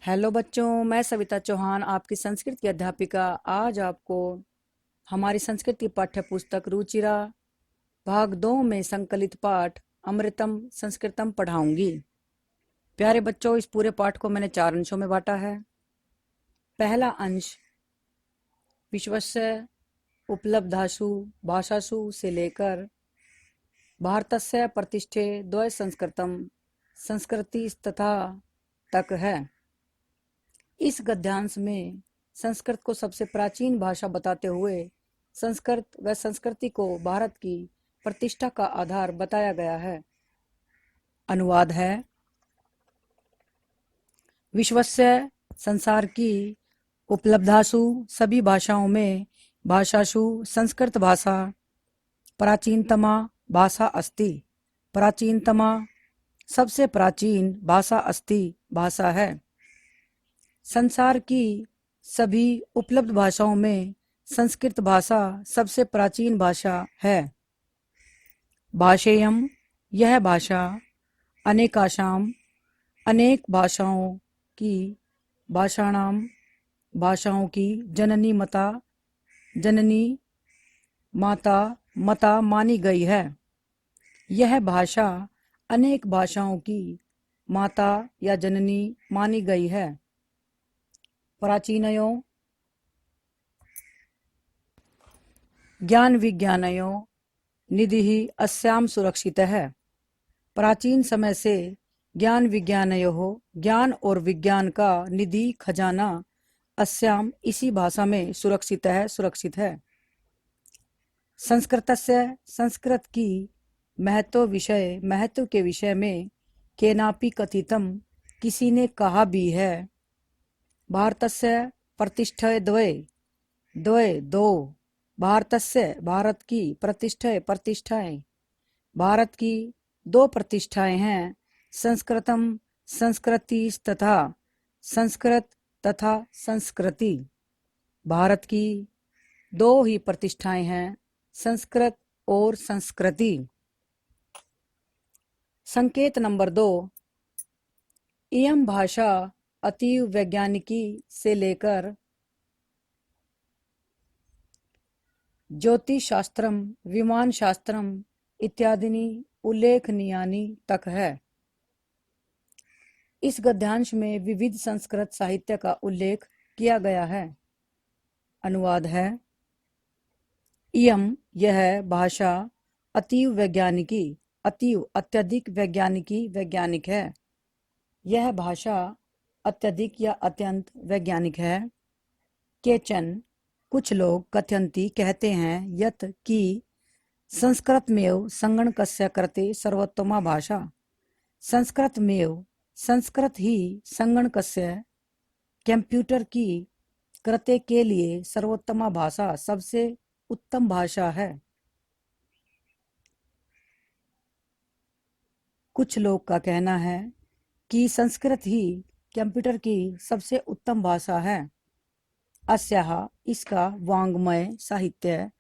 Hello बच्चों, मैं सविता चौहान आपकी संस्कृत की अध्यापिका आज आपको हमारी संस्कृत की पाठ्य पुस्तक रुचिरा भाग 2 में संकलित पाठ अमृतम संस्कृतम पढ़ाऊंगी। प्यारे बच्चों, इस पूरे पाठ को मैंने 4 अंशों में बांटा है। पहला अंश विश्वस्य उपलब्धासु भाषासु से लेकर भारतस्य प्रतिष्ठे द्वय संस्कृतम संस्कृति तथा तक है। इस गद्यांश में संस्कृत को सबसे प्राचीन भाषा बताते हुए संस्कृत व संस्कृति को भारत की प्रतिष्ठा का आधार बताया गया है। अनुवाद है। विश्वस्य संसार की उपलब्धासु सभी भाषाओं में भाषासु संस्कृत भाषा प्राचीनतमा भाषा अस्ति। प्राचीनतमा सबसे प्राचीन भाषा अस्ति भाषा है। संसार की सभी उपलब्ध भाषाओं में संस्कृत भाषा सबसे प्राचीन भाषा है। भाषेयम यह भाषा अनेकाशाम अनेक भाषाओं की भाषाणाम भाषाओं की जननी माता मानी गई है। यह भाषा अनेक भाषाओं की माता या जननी मानी गई है। प्राचीनयो ज्ञान विज्ञानयो निधि अस्याम सुरक्षित है। प्राचीन समय से ज्ञान विज्ञानयो ज्ञान और विज्ञान का निधि खजाना अस्याम इसी भाषा में सुरक्षित है। संस्कृतस्य संस्कृत की महत्व के विषय में केनापि कथितम किसी ने कहा भी है। भारतस्य प्रतिष्ठा दो भारतस्य भारत की प्रतिष्ठाएं भारत की 2 प्रतिष्ठाएं हैं। संस्कृतम संस्कृति तथा संस्कृत तथा संस्कृति। भारत की 2 ही प्रतिष्ठाएं हैं, संस्कृत और संस्कृति। संकेत नंबर 2। इयं भाषा अतीव वैज्ञानिकी से लेकर ज्योतिष शास्त्रम विमान शास्त्रम इत्यादि उल्लेखनीयानि तक है। इस गद्यांश में विविध संस्कृत साहित्य का उल्लेख किया गया है। अनुवाद है। इयम यह भाषा अतीव अत्यधिक वैज्ञानिक है। यह भाषा अत्यधिक या अत्यंत वैज्ञानिक है। केचन कुछ लोग कथयन्ति कहते हैं यत कि संस्कृतमेव संगणकस्य कृते सर्वोत्तमा भाषा। संस्कृत ही संगणकस्य कंप्यूटर की कृते के लिए सर्वोत्तमा भाषा सबसे उत्तम भाषा है। कुछ लोग का कहना है कि संस्कृत ही कंप्यूटर की सबसे उत्तम भाषा है। अस्याः इसका वाङ्मय साहित्य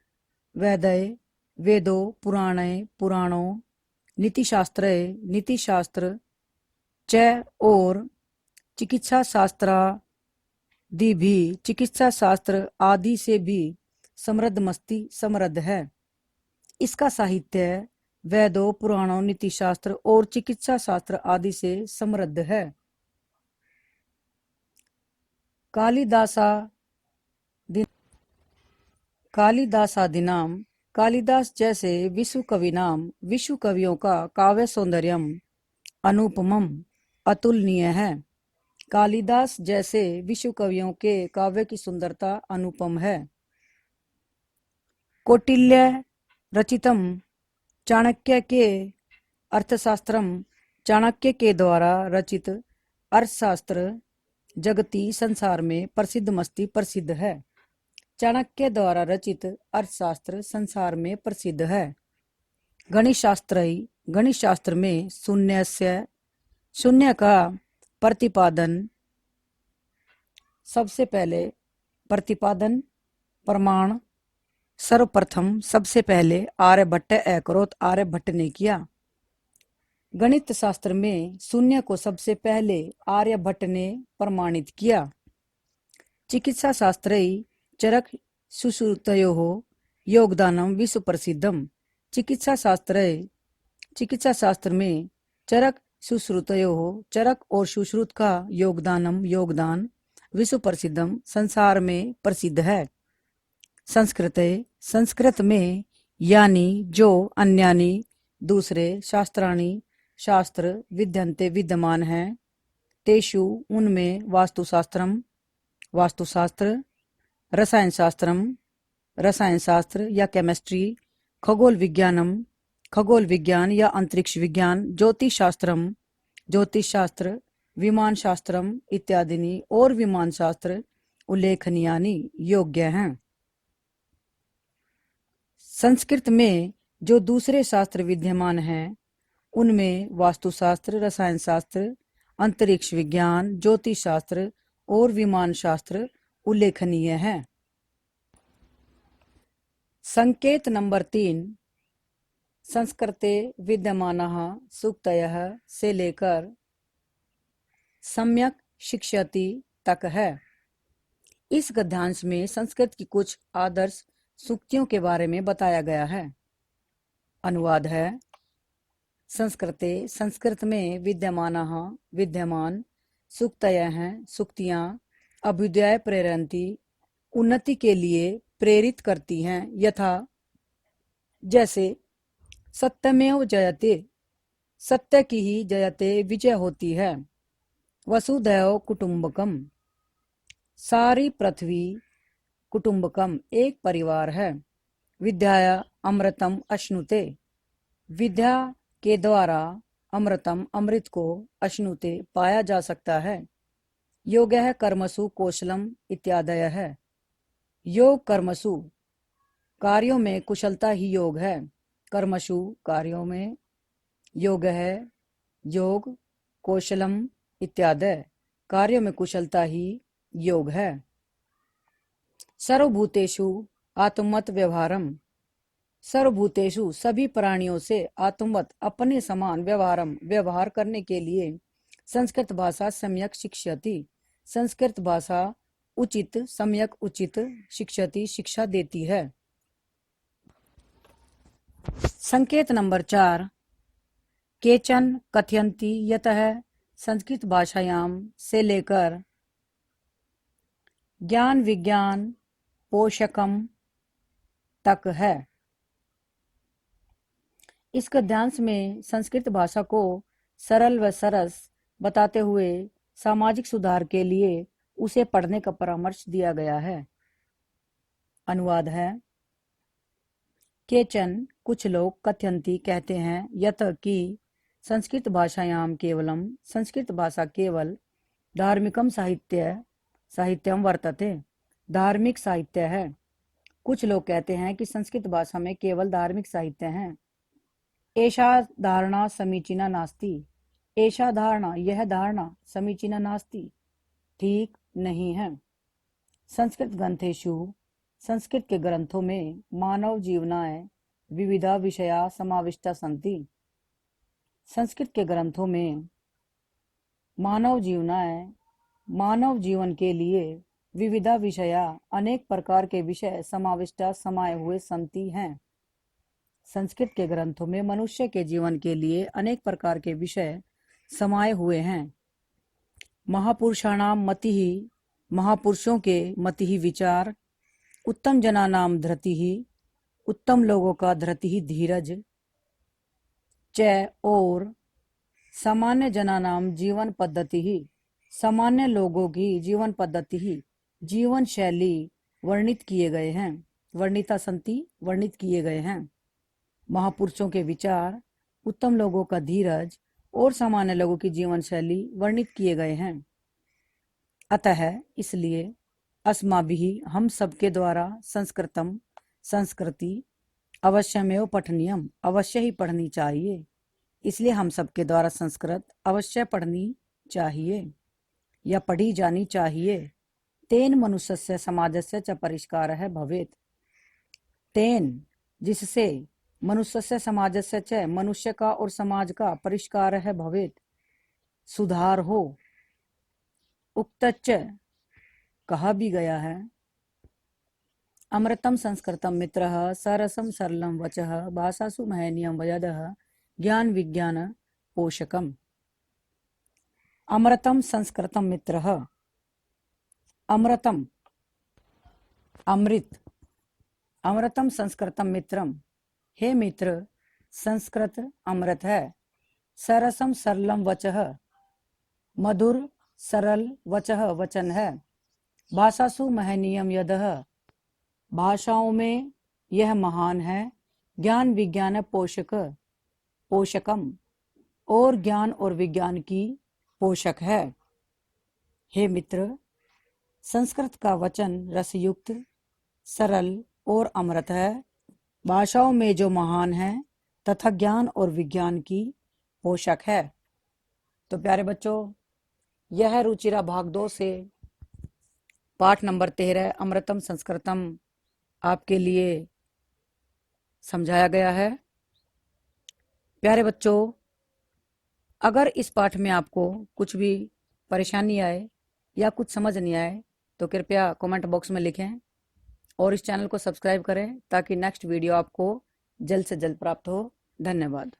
वेदों पुराणों नीतिशास्त्र च और चिकित्सा शास्त्र आदि से भी समृद्ध है। इसका साहित्य वेदों पुराणों नीतिशास्त्र और चिकित्सा शास्त्र आदि से समृद्ध है। कालिदासादीनाम कालिदास जैसे विश्व कवियों का काव्य सौंदर्यम अनुपमम अतुलनीय है। कालिदास जैसे विश्व कवियों के काव्य की सुंदरता अनुपम है। कौटिल्य रचितम चाणक्य के द्वारा रचित अर्थशास्त्र जगती संसार में प्रसिद्ध है। चाणक्य द्वारा रचित अर्थशास्त्र संसार में प्रसिद्ध है। गणित शास्त्र में शून्य का प्रमाण सर्वप्रथम सबसे पहले आर्यभट्ट ने किया। गणित शास्त्र में शून्य को सबसे पहले आर्यभट्ट ने प्रमाणित किया। चिकित्सा शास्त्रे चरक सुश्रुतयोः योगदानम विश्व प्रसिद्धम। चिकित्सा शास्त्र में चरक सुश्रुतयोः, चरक और सुश्रुत का योगदान विश्व प्रसिद्धम, संसार में प्रसिद्ध है। संस्कृत में यानी जो अन्यानि दूसरे शास्त्राणि शास्त्र विद्यन्ते विद्यमान है, तेषु उनमें वास्तुशास्त्र, रसायन शास्त्र या केमिस्ट्री, खगोल विज्ञान या अंतरिक्ष विज्ञान, ज्योतिष शास्त्र, विमान शास्त्रम इत्यादि और विमान शास्त्र उल्लेखनीयानि योग्य हैं। संस्कृत में जो दूसरे शास्त्र विद्यमान हैं, उनमें वास्तुशास्त्र, रसायन शास्त्र, अंतरिक्ष विज्ञान, ज्योतिष शास्त्र और विमान शास्त्र उल्लेखनीय हैं। संकेत नंबर 3 संस्कृते विद्यमानः सूक्तयः से लेकर सम्यक शिक्षति तक है। इस गद्यांश में संस्कृत की कुछ आदर्श सूक्तियों के बारे में बताया गया है। अनुवाद है। संस्कृत में विद्यमान सूक्तयः हैं, सूक्तियां अभ्युदय प्रेरयन्ति, उन्नति के लिए प्रेरित करती हैं। यथा जैसे सत्यमेव जयते, सत्य की ही जयते विजय होती है। वसुधैव कुटुंबकम, सारी पृथ्वी कुटुंबकम एक परिवार है। विद्याया अमृतम अश्नुते, विद्या के द्वारा अमृत को अश्नुते पाया जा सकता है। योगः कर्मसु कौशलम इत्यादय है। योग कर्मसु कार्यों में कुशलता ही योग है। कर्मसु कार्यों में, योग है योग, कौशलम इत्यादि कार्यों में कुशलता ही योग है। सर्वभूतेषु आत्मवत व्यवहारम, सर्वभूतेषु सभी प्राणियों से आत्मवत अपने समान व्यवहार करने के लिए संस्कृत भाषा सम्यक शिक्षति, संस्कृत भाषा सम्यक उचित शिक्षति शिक्षा देती है। संकेत नंबर 4 केचन कथयन्ति यतः संस्कृत भाषायां से लेकर ज्ञान विज्ञान पोषकम तक है। इस गद्यांश में संस्कृत भाषा को सरल व सरस बताते हुए सामाजिक सुधार के लिए उसे पढ़ने का परामर्श दिया गया है। अनुवाद है। केचन कुछ लोग, कथयन्ति कहते हैं, यत कि संस्कृत भाषायाम केवलम, संस्कृत भाषा केवल धार्मिकम साहित्यम वर्तते, धार्मिक साहित्य है। कुछ लोग कहते हैं कि संस्कृत भाषा में केवल धार्मिक साहित्य हैं। एषा धारणा समीचीना नास्ति, एषा धारणा यह धारणा समीचीना नास्ति ठीक नहीं है। संस्कृत ग्रंथेषु संस्कृत के ग्रंथों में मानव जीवनाय विविधा विषया समाविष्टा सन्ति, संस्कृत के ग्रंथों में मानव जीवन के लिए विविधा विषया अनेक प्रकार के विषय समाविष्टा समाये हुए संति हैं। संस्कृत के ग्रंथों में मनुष्य के जीवन के लिए अनेक प्रकार के विषय समाये हुए हैं। महापुरुषाणाम मति ही, महापुरुषों के मति ही विचार, उत्तम जनानाम धृति ही, उत्तम लोगों का धृति ही धीरज, च और सामान्य जनानाम जीवन पद्धति ही, सामान्य लोगों की जीवन पद्धति ही, जीवन शैली वर्णित किए गए हैं। वर्णिता संति वर्णित किए गए हैं। महापुरुषों के विचार, उत्तम लोगों का धीरज और सामान्य लोगों की जीवन शैली वर्णित किए गए हैं। अतः इसलिए अस्माभिः हम सबके द्वारा संस्कृतम संस्कृति अवश्यमेव पठनीयम अवश्य ही पढ़नी चाहिए। इसलिए हम सबके द्वारा संस्कृत अवश्य पढ़नी चाहिए या पढ़ी जानी चाहिए। तेन मनुष्यस्य समाजस्य च परिष्कारः भवेत्, तेन जिससे मनुष्यस्य समाजस्य च, मनुष्य का और समाज का परिष्कारः भवेत्, सुधार हो। उक्तच्च, कहा भी गया है। अमृतम संस्कृतम मित्रः सरसम सरलम वचः भाषासु महनीयम वयदः ज्ञान विज्ञान पोषकम। अमृतम संस्कृतम मित्रः, अमृतम अमृत, अमृतम संस्कृतम मित्रम, हे मित्र संस्कृत अमृत है। सरसम सरलम वचः, मधुर सरल वचः वचन है। भाषासु महनीयम यदः, भाषाओं में यह महान है। ज्ञान विज्ञान पोषकम, और ज्ञान और विज्ञान की पोषक है। हे मित्र, संस्कृत का वचन रसयुक्त, सरल और अमृत है। भाषाओं में जो महान है तथा ज्ञान और विज्ञान की पोषक है। तो प्यारे बच्चों, यह रुचिरा भाग 2 से पाठ नंबर 13 अमृतम संस्कृतम आपके लिए समझाया गया है। प्यारे बच्चों, अगर इस पाठ में आपको कुछ भी परेशानी आए या कुछ समझ नहीं आए तो कृपया कमेंट बॉक्स में लिखें और इस चैनल को सब्सक्राइब करें ताकि नेक्स्ट वीडियो आपको जल्द से जल्द प्राप्त हो। धन्यवाद।